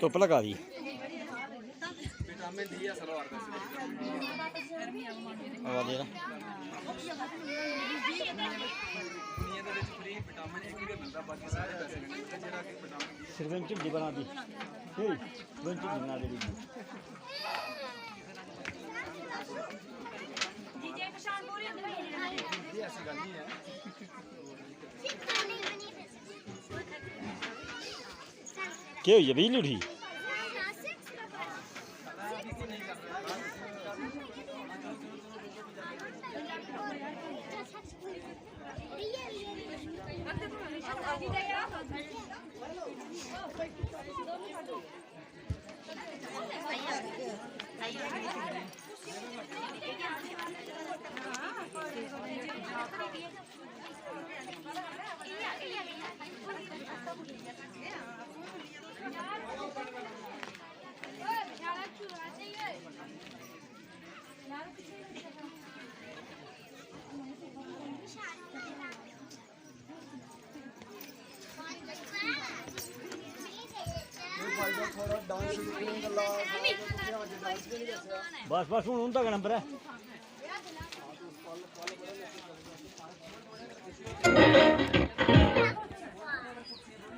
ਧੁੱਪ ਲਗਾ ਦੀ vitamin D ਆ ਸਲਵਾਰ ਦਾ ਆਵਾ ਦੇ ਦੁਨੀਆ ਦੇ ਵਿੱਚ ਫ੍ਰੀ ਵਿਟਾਮਿਨ ਇੱਕ ਹੀ ਮਿਲਦਾ ਬਾਕੀ ਸਾਰੇ ਪੈਸੇ ਮਿਲਦੇ ਜਿਹੜਾ ਕਿ ਵਿਟਾਮਿਨ ਡੀ ਸਿਰਵੰਚ ਢੀ ਬਣਾ ਦੀ ਵੰਚ ਬਣਾ ਦੇ जीजे पहचान पूरी होती है ਇਹ ਐਸੀ ਗੱਲ ਨਹੀਂ ਹੈ ਕੀ ਹੋਈ ਹੈ ਬਿਜਲੀ ਉੱਠੀ ਥੋੜਾ ਡਾਂਸ ਸ਼ੁਰੂ ਗੱਲਾਂ ਬਸ ਬਸ ਹੁਣ ਉਹਦਾ ਨੰਬਰ ਹੈ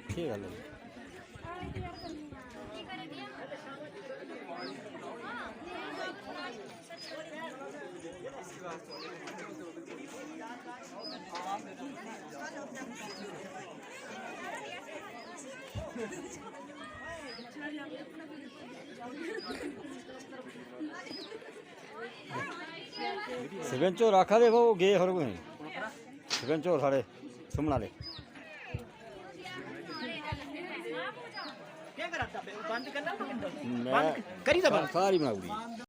ਕੀ ਗੱਲ ਹੈ ਸਿਰਵੰਚੋ ਰੱਖਾ ਦੇ ਉਹ ਗਏ ਹੋਰ ਕੋਈ ਨਹੀਂ ਸਿਰਵੰਚੋ ਸਾਡੇ ਸੁਮਣਾ ਲੈ क्या करा था बंद करना ਮੈਂ करी था ਸਾਰੀ ਬਣਾਉਗੀ